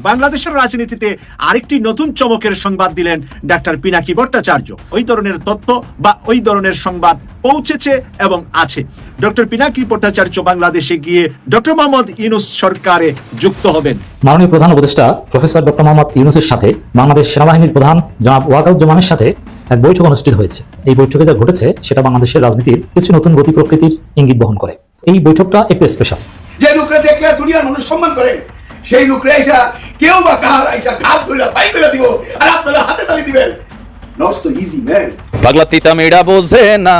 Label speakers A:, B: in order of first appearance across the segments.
A: বাংলাদেশের রাজনীতিতে আরেকটি নতুন চমকের সংবাদ দিলেন ডাক্তার পিনাকি ভট্টাচার্য। ওই ধরনের তথ্য বা ওই ধরনের সংবাদ পৌঁছেছে এবং আছে। ডক্টর পিনাকি ভট্টাচার্য বাংলাদেশে গিয়ে ডক্টর মোহাম্মদ ইউনূস সরকারে যুক্ত হবেন।
B: মাননীয় প্রধান উপদেষ্টা প্রফেসর ডক্টর মোহাম্মদ ইউনূসের সাথে বাংলাদেশ সেনাবাহিনীর প্রধান জনাব ওয়াকারুজ্জামানের সাথে এক বৈঠক অনুষ্ঠিত হয়েছে। এই বৈঠকে যা ঘটেছে সেটা বাংলাদেশের রাজনীতির কিছু নতুন গতি প্রকৃতির ইঙ্গিত বহন করে। এই বৈঠকটা একটু স্পেশাল।
C: যে লোকরা দেখলে দুনিয়ার মানুষ সম্মান করে, সেই লোকরা আইসা কেউ বা কার আইসা ঘাত ধরে পাই করে দিব আর আপনারা হাতে তালি দিবেন। Not so easy man.
D: পাগলা তিতা মেয়েরা বোঝে না,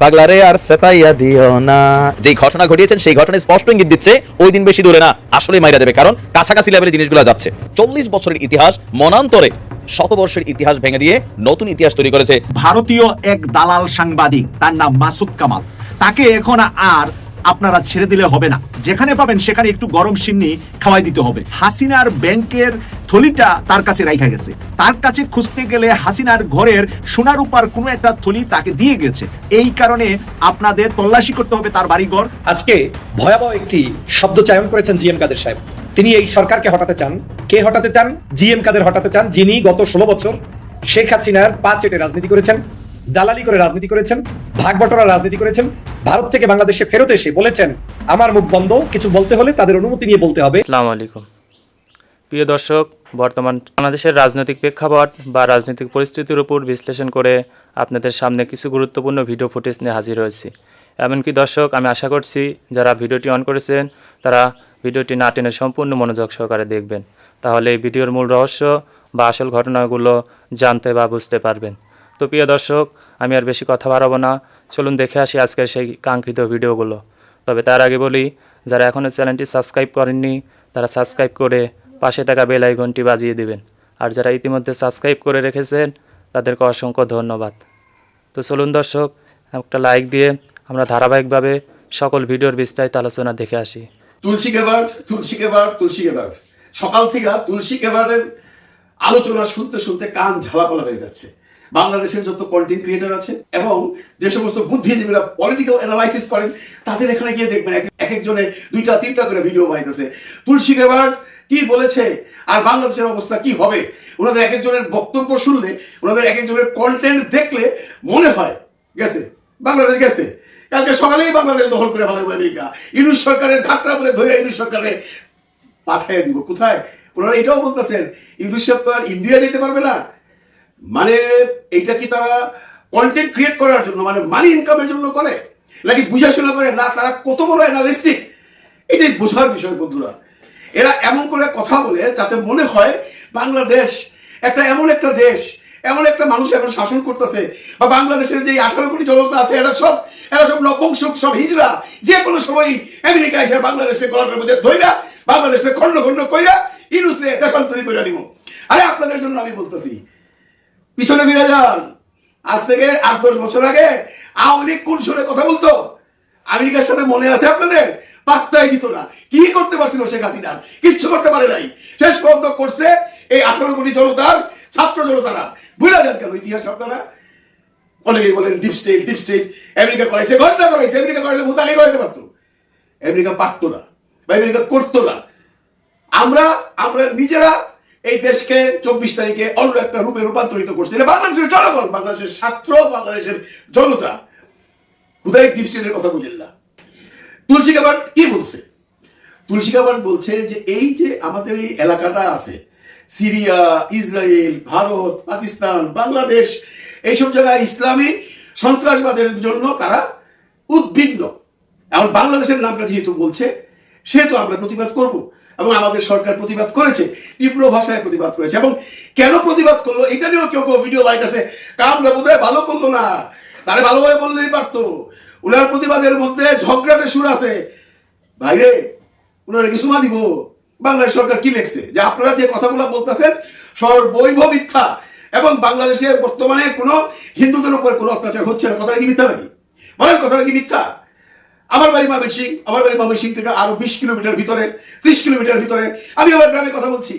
D: পাগলা রে আর সেতাইয়া দিও না। যেই ঘটনা ঘটিয়েছেন সেই ঘটনায় স্পষ্ট ইঙ্গিত দিচ্ছে ওই দিন বেশি দূরে না, আসলে মাইরা দেবে। কারণ কাছাকাছি লেভেলে জিনিসগুলো যাচ্ছে। 40 বছরের ইতিহাস মনান্তরে শতবর্ষের ইতিহাস ভেঙে দিয়ে নতুন ইতিহাস তৈরি করেছে
A: ভারতীয় এক দালাল সাংবাদিক, তার নাম মাসুদ কামাল। তাকে এখন আর আপনারা ছেড়ে দিলে হবে না, যেখানে পাবেন সেখানে একটু গরম সিন্নি খাওয়াই দিতে হবে। হাসিনার ব্যাংকের থলিটা তার কাছে রাখা গেছে। তার কাছে খুঁজতে গেলে হাসিনার ঘরের সোনার উপর কোনো একটা থলি তাকে দিয়ে গেছে। এই কারণে আপনাদের তল্লাশি করতে হবে তার বাড়িঘর।
E: আজকে ভয়াবহ একটি শব্দ চয়ন করেছেন জিএম কাদের সাহেব। তিনি এই সরকারকে হটাতে চান। কে হটাতে চান? জিএম কাদের হটাতে চান, যিনি গত 16 বছর শেখ হাসিনার পা চেটে রাজনীতি করেছেন, দালালি করে রাজনীতি করেছেন, ভাগ বটরা রাজনীতি করেছেন। ভারত থেকে বাংলাদেশে ফেরত এসে বলেছেন আমার মুখ বন্ধ, কিছু বলতে হলে তাদের অনুমতি নিয়ে বলতে হবে।
F: আসসালামু আলাইকুম প্রিয় দর্শক, বর্তমান বাংলাদেশের রাজনৈতিক প্রেক্ষাপট বা রাজনৈতিক পরিস্থিতির উপর বিশ্লেষণ করে আপনাদের সামনে কিছু গুরুত্বপূর্ণ ভিডিও ফুটেজ নিয়ে হাজির হয়েছি। এমনকি দর্শক, আমি আশা করছি যারা ভিডিওটি অন করেছেন তারা ভিডিওটি না টেনে সম্পূর্ণ মনোযোগ সহকারে দেখবেন, তাহলে এই ভিডিওর মূল রহস্য বা আসল ঘটনাগুলো জানতে বা বুঝতে পারবেন। তো প্রিয় দর্শক, আমি আর বেশি কথা বাড়াবো না, চলুন দেখে আসি আজকের সেই কাঙ্ক্ষিত ভিডিওগুলো। তবে তার আগে বলি, যারা এখনও চ্যানেলটি সাবস্ক্রাইব করেননি তারা সাবস্ক্রাইব করে পাশে থাকা বেল আইকনটি বাজিয়ে দিবেন। আর যারা ইতিমধ্যে সাবস্ক্রাইব করে রেখেছেন তাদেরকে অসংখ্য ধন্যবাদ। তো চলুন দর্শক, একটা লাইক দিয়ে আমরা ধারাবাহিকভাবে সকল ভিডিওর বিস্তারিত আলোচনা দেখে আসি।
C: তুলসী গেবার্ড, তুলসী গেবার্ড, তুলসী গেবার্ড। সকাল থেকে তুলসী গেবার্ডের আলোচনা শুনতে শুনতে কান ঝালাপালা হয়ে যাচ্ছে। বাংলাদেশের যত কন্টেন্ট ক্রিয়েটর আছে এবং যে সমস্ত বুদ্ধিজীবীরা পলিটিক্যাল অ্যানালাইসিস করেন তাদের এখানে গিয়ে দেখবেন এক একজনে 2-3টা করে ভিডিও বানাইতেছে। তুলসী গেবার্ড কি বলেছে আর বাংলাদেশের অবস্থা কি হবে, ওনাদের এক একজনের বক্তব্য শুনলে, ওনাদের এক একজনের কন্টেন্ট দেখলে মনে হয় গেছে বাংলাদেশ গেছে। কালকে সকালেই বাংলাদেশ দখল করে ফেলাবো আমেরিকা। ইউনূস সরকারের ঘাটটা বলে ধরে ইউনূস সরকারে পাঠিয়ে দিব কোথায়। ওনারা এটাও বলতেছেন ইউনূস তো আর ইন্ডিয়া যেতে পারবে না। মানে এইটা কি তারা কন্টেন্ট ক্রিয়েট করার জন্য, মানে মানি ইনকামের জন্য করে নাকি বুঝাশোনা করে না তারা কত বড় অ্যানালিস্টিক, এটাই বোঝার বিষয় বন্ধুরা। এরা এমন করে কথা বলে যাতে মনে হয় বাংলাদেশ এমন একটা দেশ, এমন একটা মানুষ এখন শাসন করতেছে, বা বাংলাদেশের যে 18 কোটি জনতা আছে এরা সব নপুংসক, সব হিজড়া, যে কোনো সময় আমেরিকা এসে বাংলাদেশে গলার মধ্যে ধইরা বাংলাদেশে খন্ড খন্ড কইরা ইউনূসে দেশান্তরী কইরা দিব। আরে আপনাদের জন্য আমি বলতেছি, পিছনে ফিরে যান। আজ থেকে 8-10 বছর আগে আওয়ামী লীগ কোন সুরে কথা বলতো আমেরিকার সাথে মনে আছে আপনাদের? পাত্তাই দিত না। কি করতে পারছিল শেখ হাসিনা? কিচ্ছু করতে পারে নাই। শেষ পর্যন্ত করছে এই 18 কোটি জনতার ছাত্র জনতারা। ভুলে যান কেন ইতিহাস আপনারা? অনেকেই বলেন deep state, deep state. America করাইছে, ঘন্টা করাইছে। আমেরিকা করাইলে ভূত আগে করাইতে পারতো, আমেরিকা পারতো না বা আমেরিকা করতো না। আমরা নিজেরা এই দেশকে 24 তারিখে অন্য একটা রূপে রূপান্তরিত করছে। বাংলাদেশের জনগণ, বাংলাদেশের ছাত্র, বাংলাদেশের জনতা। খুদাই ডিপ স্টেটের কথা বুঝেন না। তুলসী গেবার্ড কি বলছে? তুলসী গেবার্ড বলছে যে এই যে আমাদের এই এলাকাটা আছে, সিরিয়া, ইসরায়েল, ভারত, পাকিস্তান, বাংলাদেশ, এইসব জায়গায় ইসলামী সন্ত্রাসবাদের জন্য তারা উদ্বিগ্ন। এখন বাংলাদেশের নামটা যেহেতু বলছে সেহেতু আমরা প্রতিবাদ করব, এবং আমাদের সরকার প্রতিবাদ করেছে, তীব্র ভাষায় প্রতিবাদ করেছে। এবং কেন প্রতিবাদ করলো এটা নিয়েও কেউ কেউ ভিডিও লাইতেছে, কামরা বোধহয় ভালো করলো না, তারা ভালোভাবে বললেই পারতো। উনার প্রতিবাদের মধ্যে ঝগড়াটে সুর আছে। ভাইরে, উনারা কিছু মা দিব। বাংলাদেশ সরকার কি লেখছে যে আপনারা যে কথাগুলো বলতেছেন সর্বৈব মিথ্যা, এবং বাংলাদেশে বর্তমানে কোনো হিন্দুদের উপর কোনো অত্যাচার হচ্ছে না। কথাটা কি মিথ্যা নাকি? বলেন, কথাটা কি মিথ্যা? আমার বাড়ি ময়মনসিং থেকে আরো 20 কিলোমিটার ভিতরে, 30 কিলোমিটার ভিতরে আমি আমার গ্রামে কথা বলছি।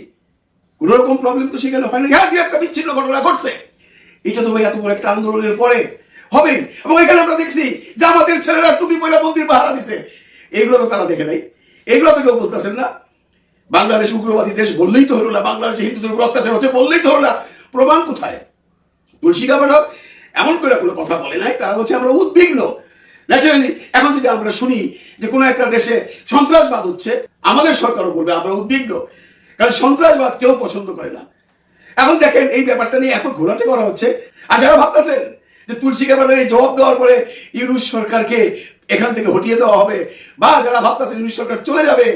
C: কোন রকম প্রবলেম তো সেখানে হয় না। হ্যাঁ, একটা বিচ্ছিন্ন ঘটনা ঘটছে। এটা তো ভাই এত বড় একটা আন্দোলনের পরে হবে। এবং এখানে আমরা দেখছি যে আমাদের ছেলেরা টুপি পয়লা মন্দির পাহারা দিছে। এগুলো তো তারা দেখে নাই, এগুলো তো কেউ বলতেছেন না। বাংলাদেশ উগ্রবাদী দেশ বললেই তো হলো না, বাংলাদেশে হিন্দুদের উপর অত্যাচার হচ্ছে বললেই তো হলো না, প্রমাণ কোথায়? তুলসী গাবারও এমন করে কোনো কথা বলে নাই, তারা বলছে আমরা উদ্বিগ্ন। ন্যাচারালি এখন যদি আমরা শুনি যে কোনো একটা দেশে সন্ত্রাসবাদ হচ্ছে, আমাদের সরকারও বলবে আমরা উদ্বিগ্ন, কারণ সন্ত্রাসবাদ কেউ পছন্দ করে না। এখন দেখেন এই ব্যাপারটা নিয়ে এত ঘোরাটে করা হচ্ছে, আর যারা ভাবতেছেন যে তুলসী গাবারের এই জবাব দেওয়ার পরে ইউনূস সরকারকে এখান থেকে হটিয়ে দেওয়া হবে, বা যারা ভাবতেছেন ইউনূস সরকার চলে যাবে,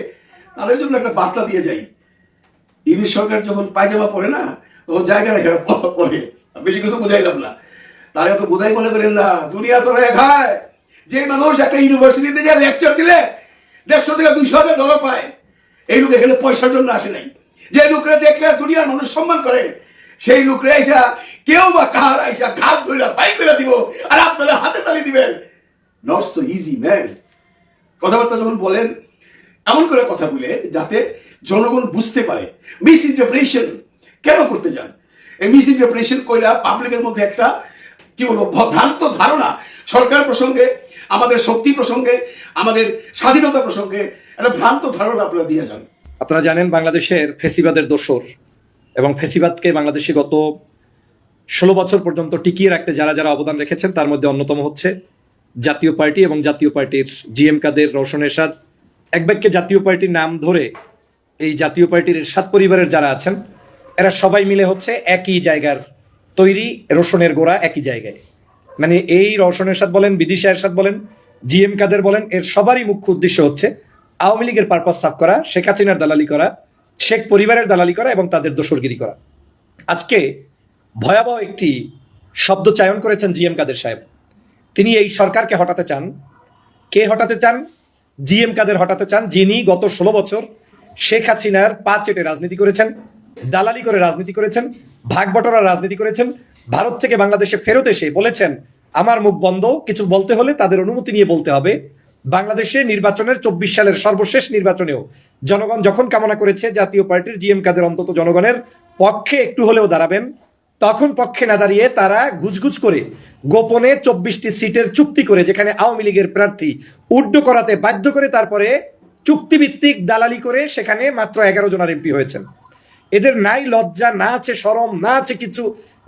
C: তাদের জন্য একটা বার্তা দিয়ে যাই। ইউনূস সরকার যখন পায়জামা পরে না, তখন জায়গায় পরে, বেশি কিছু বুঝাইলাম না, তারা এত বোধাই মনে করেন না। দুনিয়া তো খায় যে মানুষ একটা ইউনিভার্সিটিতে যা লেকচার দিলে 150 থেকে 200 ডলার পায়, এই লোক এখানে পয়সার জন্য আসে নাই। যে লোকরা দেখলে দুনিয়ার মানুষ সম্মান করে, সেই লোকরা আইসা কেউ বা কাহার আইসা ঘাত ধরে বাইক করে দিব, আর আপনারা হাতে তালি দিবেন। Not so easy man. কথাবার্তা যখন বলেন এমন করে কথা বলে যাতে জনগণ বুঝতে পারে। মিস ইন্টারপ্রিটেশন কেন করতে যান? এই মিস ইন্টারপ্রিটেশন কইরা পাবলিকের মধ্যে একটা কি বলবো ভ্রান্ত ধারণা সরকার প্রসঙ্গে, আমাদের শক্তি প্রসঙ্গে, আমাদের স্বাধীনতা প্রসঙ্গে একটা ভ্রান্ত ধারণা আপনারা দিয়ে যান।
E: আপনারা জানেন বাংলাদেশের ফেসিবাদের দোসর, এবং ফেসিবাদকে বাংলাদেশে গত 16 বছর পর্যন্ত টিকিয়ে রাখতে যারা যারা অবদান রেখেছেন তার মধ্যে অন্যতম হচ্ছে জাতীয় পার্টি এবং জাতীয় পার্টির জিএম কাদের, রওশন এরশাদ। এক বাক্যে জাতীয় পার্টির নাম ধরে এই জাতীয় পার্টির এরশাদ পরিবারের যারা আছেন এরা সবাই মিলে হচ্ছে একই জায়গার তৈরি, রোশনের গোড়া একই জায়গায়। মানে এই রওশন এরশাদ বলেন, বিদিশা এরশাদ বলেন, জিএম কাদের বলেন, এর সবারই মুখ্য উদ্দেশ্য হচ্ছে আওয়ামী লীগের পারপাস সাফ করা, শেখ হাসিনার দালালি করা, শেখ পরিবারের দালালি করা এবং তাদের দোসরগিরি করা। আজকে ভয়াবহ একটি শব্দ চয়ন করেছেন জিএম কাদের সাহেব। তিনি এই সরকারকে হটাতে চান। কে হটাতে চান? জিএম কাদের হটাতে চান, যিনি গত 16 বছর শেখ হাসিনার পা চেটে রাজনীতি করেছেন, দালালি করে রাজনীতি করেছেন, ভাগ বটরার রাজনীতি করেছেন। ভারত থেকে বাংলাদেশে ফেরত এসে বলেছেন আমার মুখ বন্ধ, কিছু বলতে হলে তাদের অনুমতি নিয়ে বলতে হবে। বাংলাদেশে নির্বাচনের 24 সালের সর্বশেষ নির্বাচনেও জনগণ যখন কামনা করেছে জাতীয় পার্টির জিএম কাদের অন্তত জনগণের পক্ষে একটু হলেও দাঁড়াবেন, তখন পক্ষে না দাঁড়িয়ে তারা গুজগুজ করে গোপনে 24টি সিটের চুক্তি করে, যেখানে আওয়ামী লীগের প্রার্থী উড্ড করাতে বাধ্য করে, তারপরে চুক্তিভিত্তিক দালালি করে সেখানে মাত্র 11 জনের এমপি হয়েছেন। এদের নাই লজ্জা, না আছে শরম, না আছে কিছু।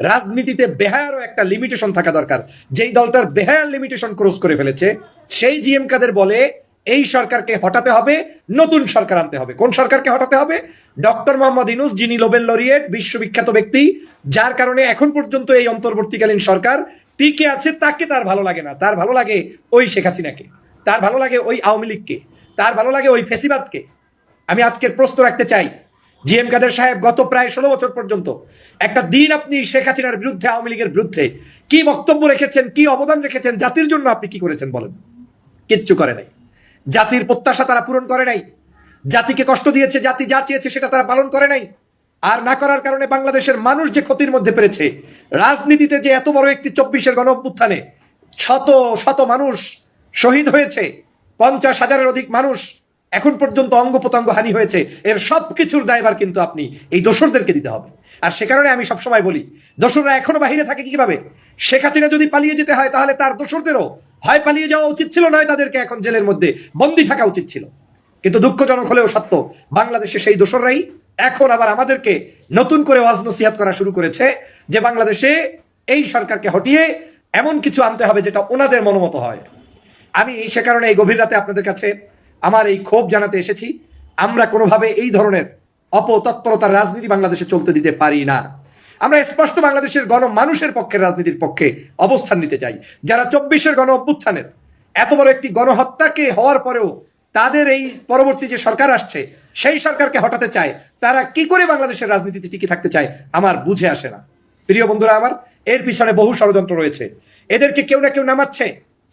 E: রাজনীতিতে বেহায়ারও একটা লিমিটেশন থাকা দরকার। যেই দলটার বেহায়ার লিমিটেশন ক্রস করে ফেলেছে সেই জিএম কাদের বলে এই সরকারকে হটাতে হবে, নতুন সরকার আনতে হবে। কোন সরকারকে হটাতে হবে? ডক্টর মোহাম্মদ ইউনূস, যিনি নোবেল লরিয়েট, বিশ্ববিখ্যাত ব্যক্তি, যার কারণে এখন পর্যন্ত এই অন্তর্বর্তীকালীন সরকার টিকে আছে। তাকে তার ভালো লাগে না, তার ভালো লাগে ওই শেখ হাসিনাকে, তার ভালো লাগে ওই আওয়ামী লীগকে, তার ভালো লাগে ওই ফেসিবাদকে। আমি আজকের প্রশ্ন রাখতে চাই, জিএম কাদের সাহেব গত প্রায় 16 বছর পর্যন্ত একটা দিন আপনি শেখ হাসিনার বিরুদ্ধে, আওয়ামী লীগের বিরুদ্ধে কি বক্তব্য রেখেছেন, কি অবদান রেখেছেন, জাতির জন্য আপনি কি করেছেন বলেন? কিচ্ছু করে নাই। জাতির প্রত্যাশা তারা পূরণ করে নাই। জাতিকে কষ্ট দিয়েছে, জাতি যা চেয়েছে সেটা তারা পালন করে নাই। আর না করার কারণে বাংলাদেশের মানুষ যে ক্ষতির মধ্যে পড়েছে, রাজনীতিতে যে এত বড় একটি 24-এর গণ অভ্যুত্থানে শত শত মানুষ শহীদ হয়েছে, 50,000-এর অধিক মানুষ এখন পর্যন্ত অঙ্গ প্রত্যঙ্গ হানি হয়েছে, এর সব কিছুর দায়ভার কিন্তু আপনি এই দোসরদেরকে দিতে হবে। আর সে কারণে আমি সবসময় বলি, দোসররা এখনো বাহিরে থাকে কিভাবে? শেখ হাসিনা যদি পালিয়ে যেতে হয় তাহলে তার দোসরদেরও হয় পালিয়ে যাওয়া উচিত ছিল, নয় তাদেরকে এখন জেলের মধ্যে বন্দী থাকা উচিত ছিল। কিন্তু দুঃখজনক হলেও সত্য, বাংলাদেশে সেই দোসররাই এখন আবার আমাদেরকে নতুন করে ওয়াজ নসিহত করা শুরু করেছে যে বাংলাদেশে এই সরকারকে হটিয়ে এমন কিছু আনতে হবে যেটা ওনাদের মনোমত হয়। আমি সে কারণে এই গভীর রাতে আপনাদের কাছে আমার এই ক্ষোভ জানাতে এসেছি। আমরা কোনোভাবে এই ধরনের অপতৎপরতার রাজনীতি বাংলাদেশে চলতে দিতে পারি না। আমরা স্পষ্ট বাংলাদেশের মানুষের পক্ষের রাজনীতির পক্ষে অবস্থান নিতে চাই। যারা 24-এর গণ অভ্যুত্থানের এত বড় একটি গণহত্যাকে হওয়ার পরেও তাদের এই পরবর্তী যে সরকার আসছে সেই সরকারকে হটাতে চায়, তারা কি করে বাংলাদেশের রাজনীতিতে টিকে থাকতে চায় আমার বুঝে আসে না। প্রিয় বন্ধুরা আমার, এর পিছনে বহু ষড়যন্ত্র রয়েছে। এদেরকে কেউ না কেউ নামাচ্ছে।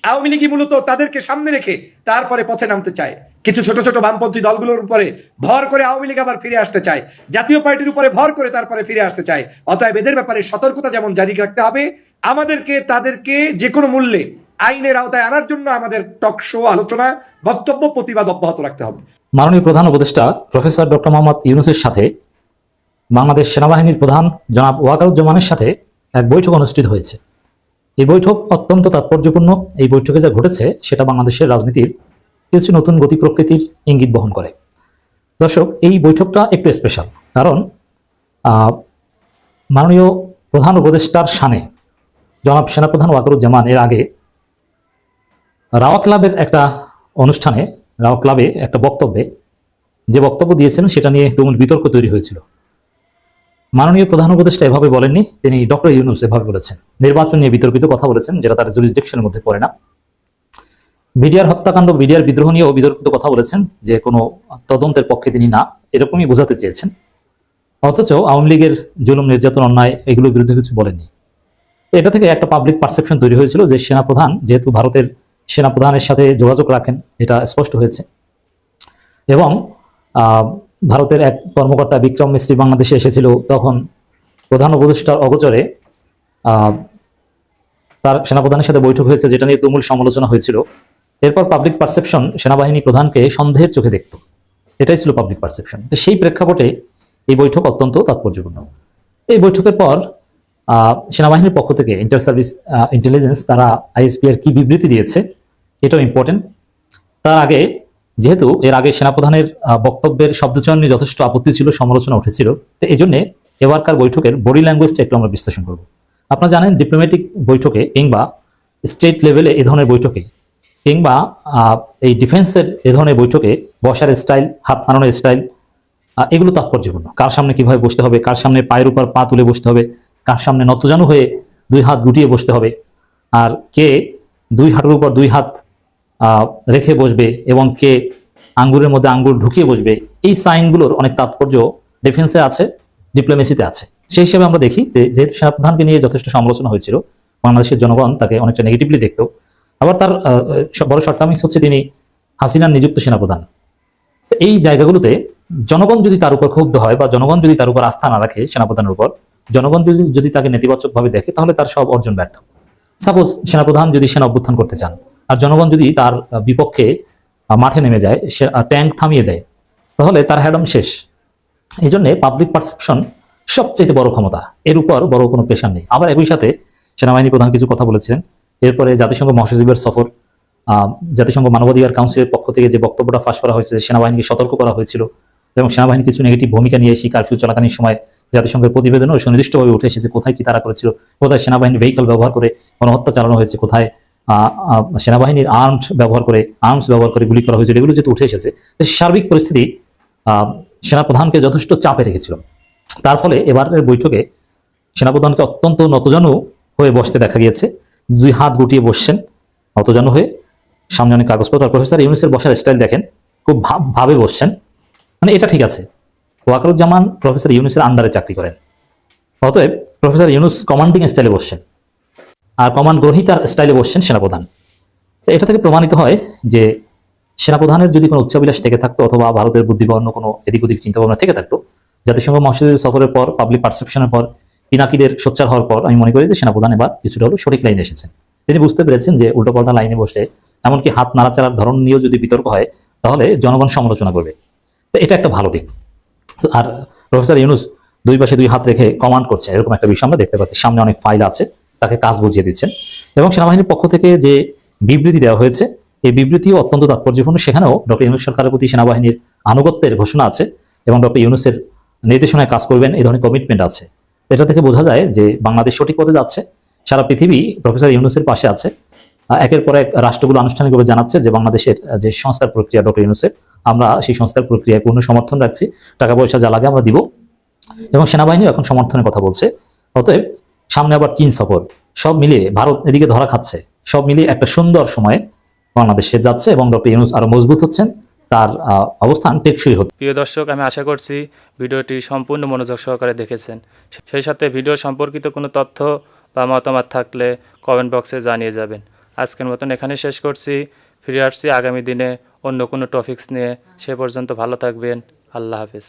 E: আওয়ামী লীগই মূলত তাদেরকে সামনে রেখে তারপরে পথে নামতে চায়। কিছু ছোট ছোট বামপন্থী দলগুলোর উপরে ভর করে আওয়ামী লীগ আবার ফিরে আসতে চায়, জাতীয় পার্টির উপরে ভর করে তারপরে ফিরে আসতে চায়। অতএব এদের ব্যাপারে সতর্কতা যেমন জারি রাখতে হবে, আমাদেরকে তাদেরকে যে কোনো মূল্যে আইনের আওতায় আনার জন্য আমাদের টক শো, আলোচনা, বক্তব্য, প্রতিবাদ অব্যাহত রাখতে হবে।
B: মাননীয় প্রধান উপদেষ্টা প্রফেসর ডক্টর মোহাম্মদ ইউনূসের সাথে বাংলাদেশ সেনাবাহিনীর প্রধান জনাব ওয়াকারুজ্জামানের সাথে এক বৈঠক অনুষ্ঠিত হয়েছে। এই বৈঠক অত্যন্ত তাৎপর্যপূর্ণ। এই বৈঠকে যা ঘটেছে সেটা বাংলাদেশের রাজনীতির কিছু নতুন গতি প্রকৃতির ইঙ্গিত বহন করে। দর্শক, এই বৈঠকটা একটু স্পেশাল, কারণ মাননীয় প্রধান উপদেষ্টার শানে জনাব সেনাপ্রধান ওয়াকারুজ্জামান এর আগে রাওয়া ক্লাবের একটা অনুষ্ঠানে, রাওয়া ক্লাবে একটা বক্তব্যে যে বক্তব্য দিয়েছিলেন সেটা নিয়ে তুমুল বিতর্ক তৈরি হয়েছিল। মাননীয় প্রধান উপদেষ্টা এভাবে বলেননি, তিনি ডক্টর ইউনূস এভাবে বলেছেন, নির্বাচন নিয়ে বিতর্কিত কথা বলেছেন, যেটা তার জুরিসডিকশনের মধ্যে পড়ে না। বিডিআর হত্যাকাণ্ড, বিডিআর বিদ্রোহ নিয়েও বিতর্কিত কথা বলেছেন, যে কোনো তদন্তের পক্ষে তিনি না, এরকমই বোঝাতে চেয়েছেন। অথচ আওয়ামী লীগের জুলুম, নির্যাতন, অন্যায় এগুলোর বিরুদ্ধে কিছু বলেননি। এটা থেকে একটা পাবলিক পারসেপশন তৈরি হয়েছিল যে সেনাপ্রধান যেহেতু ভারতের সেনাপ্রধানের সাথে যোগাযোগ রাখেন, এটা স্পষ্ট হয়েছে। এবং ভারতের এক কর্মকর্তা বিক্রম মিস্ত্রি বাংলাদেশে এসেছিল, তখন প্রধান উপদেষ্টার অগোচরে তার সেনাপ্রধানের সাথে বৈঠক হয়েছে, যেটা নিয়ে তুমুল সমালোচনা হয়েছিল। এরপর পাবলিক পারসেপশন সেনাবাহিনী প্রধানকে সন্দেহের চোখে দেখত, এটাই ছিল পাবলিক পারসেপশন। তো সেই প্রেক্ষাপটে এই বৈঠক অত্যন্ত তাৎপর্যপূর্ণ। এই বৈঠকের পর সেনাবাহিনীর পক্ষ থেকে ইন্টার সার্ভিস ইন্টেলিজেন্স তারা আইএসপি এর কি বিবৃতি দিয়েছে এটাও ইম্পর্টেন্ট। তার আগে, যেহেতু এর আগে সেনাপ্রধানের বক্তব্যের শব্দচয়ন নিয়ে যথেষ্ট আপত্তি ছিল, সমালোচনা উঠেছিল, তো এই জন্যে এবারকার বৈঠকের বডি ল্যাঙ্গুয়েজটা একটু আমরা বিশ্লেষণ করব। আপনারা জানেন, ডিপ্লোম্যাটিক বৈঠকে কিংবা স্টেট লেভেলে এ ধরনের বৈঠকে কিংবা এই ডিফেন্সের এ ধরনের বৈঠকে বসার স্টাইল, হাত নাড়ানোর স্টাইল, এগুলো তাৎপর্যপূর্ণ। কার সামনে কিভাবে বসতে হবে, কার সামনে পায়ের উপর পা তুলে বসতে হবে, কার সামনে নতজানু হয়ে দুই হাত গুটিয়ে বসতে হবে, আর কে দুই হাঁটুর উপর দুই হাত রেখে বসবে এবং কে আঙ্গুরের মধ্যে আঙ্গুর ঢুকিয়ে বসবে, এই সাইনগুলোর অনেক তাৎপর্য ডিফেন্সে আছে, ডিপ্লোমেসিতে আছে। সেই হিসেবে আমরা দেখি যে যেহেতু সেনাপ্রধানকে নিয়ে যথেষ্ট সমালোচনা হয়েছিল, বাংলাদেশের জনগণ তাকে অনেকটা নেগেটিভলি দেখত। আবার তার বড় শর্টকামিংস হচ্ছে তিনি হাসিনার নিযুক্ত সেনাপ্রধান। এই জায়গাগুলোতে জনগণ যদি তার উপর ক্ষুব্ধ হয় বা জনগণ যদি তার উপর আস্থা না রাখে, সেনাপ্রধানের উপর জনগণ যদি তাকে নেতিবাচকভাবে দেখে, তাহলে তার সব অর্জন ব্যর্থ। সাপোজ সেনাপ্রধান যদি সেনা অভ্যুত্থান করতে চান আর জনগণ যদি তার বিপক্ষে মাঠে নেমে যায়, সে ট্যাঙ্ক থামিয়ে দেয়, তাহলে তার হ্যাডম শেষ। এই জন্য পাবলিক পারসেপশন সবচেয়ে বড় ক্ষমতা, এর উপর বড় কোনো প্রেশার নেই। আবার একই সাথে সেনাবাহিনী প্রধান কিছু কথা বলেছিলেন। এরপরে জাতিসংঘ মহাসচিবের সফর, জাতিসংঘ মানবাধিকার কাউন্সিলের পক্ষ থেকে যে বক্তব্যটা ফাঁস করা হয়েছে, সেনাবাহিনীকে সতর্ক করা হয়েছিল এবং সেনাবাহিনী কিছু নেগেটিভ ভূমিকা নিয়ে সেই কারফিউ চলাকালীন সময় জাতিসংঘের প্রতিবেদনও সুনির্দিষ্টভাবে উঠে এসেছে, কোথায় কি তারা করেছিল, কোথায় সেনাবাহিনীর ভেহিকল ব্যবহার করে গণহত্যা চালানো হয়েছে, কোথায় সেনাবাহিনীর আর্মস ব্যবহার করে গুলি করা হয়েছিল, এগুলো যেহেতু উঠে এসেছে, সার্বিক পরিস্থিতি সেনাপ্রধানকে যথেষ্ট চাপে রেখেছিল। তার ফলে এবারের বৈঠকে সেনাপ্রধানকে অত্যন্ত নতজানু হয়ে বসতে দেখা গিয়েছে, দুই হাত গুটিয়ে বসছেন নতজানু হয়ে, সামনে অনেক কাগজপত্র। আর প্রফেসর ইউনূসের বসার স্টাইল দেখেন, খুব ভাবে বসছেন, মানে এটা ঠিক আছে। ওয়াকারুজ্জামান প্রফেসর ইউনূসের আন্ডারে চাকরি করেন, অতএব প্রফেসর ইউনূস কমান্ডিং স্টাইলে বসছেন আর কমান্ড গ্রহীতার স্টাইলে বসছেন সেনাপ্রধান। তো এটা থেকে প্রমাণিত হয় যে সেনাপ্রধানের যদি কোনো উচ্চাবিলাস থেকে থাকতো অথবা ভারতের বুদ্ধিবর্ণ কোনো এদিক ওদিক চিন্তাভাবনা থেকে থাকতো, জাতিসংঘ মহাসচিবের সফরের পর, পাবলিক পারসেপশনের পর, পিনাকিদের সোচ্চার হওয়ার পর, আমি মনে করি যে সেনাপ্রধান এবার কিছুটা হলেও সঠিক লাইনে এসেছেন। তিনি বুঝতে পেরেছেন যে উল্টোপাল্টা লাইনে বসে, এমনকি হাত নাড়াচাড়ার ধরন নিয়েও যদি বিতর্ক হয়, তাহলে জনগণ সমালোচনা করবে। তো এটা একটা ভালো দিক। আর প্রফেসর ইউনূস দুই পাশে দুই হাত রেখে কমান্ড করছেন, এরকম একটা বিষয় আমরা দেখতে পাচ্ছি। সামনে অনেক ফাইল আছে, তাকে কাজ বুঝিয়ে দিচ্ছেন। এবং সেনাবাহিনীর পক্ষ থেকে যে বিবৃতি দেওয়া হয়েছে, এই বিবৃতিও অত্যন্ত তাৎপর্যপূর্ণ। সেখানেও ডক্টর ইউনূস সরকারের প্রতি সেনাবাহিনীর আনুগত্যের ঘোষণা আছে এবং ডক্টর ইউনূসের নির্দেশনায় কাজ করবেন, এই ধরনের কমিটমেন্ট আছে। এটা থেকে বোঝা যায় যে বাংলাদেশ সঠিক পথে যাচ্ছে, সারা পৃথিবী প্রফেসর ইউনূসের পাশে আছে। একের পর এক রাষ্ট্রগুলো আনুষ্ঠানিকভাবে জানাচ্ছে যে বাংলাদেশের যে সংস্কার প্রক্রিয়া ডক্টর ইউনূসের, আমরা সেই সংস্কার প্রক্রিয়ায় পূর্ণ সমর্থন রাখছি, টাকা পয়সা যা লাগে আমরা দিব, এবং সেনাবাহিনীও এখন সমর্থনের কথা বলছে। অতএব সামনে আবার চীন সফর, সব মিলিয়ে ভারত এদিকে ধরা খাচ্ছে, সব মিলিয়ে একটা সুন্দর সময়ে বাংলাদেশে যাচ্ছে এবং ডক্টর ইউনূস আরো মজবুত হচ্ছেন, তার অবস্থান টেকসই হচ্ছে।
F: প্রিয় দর্শক, আমি আশা করছি ভিডিওটি সম্পূর্ণ মনোযোগ সহকারে দেখেছেন। সেই সাথে ভিডিও সম্পর্কিত কোনো তথ্য বা মতামত থাকলে কমেন্ট বক্সে জানিয়ে যাবেন। আজকের মতন এখানে শেষ করছি, ফিরে আসছি আগামী দিনে অন্য কোনো টপিকস নিয়ে। সে পর্যন্ত ভালো থাকবেন, আল্লাহ হাফেজ।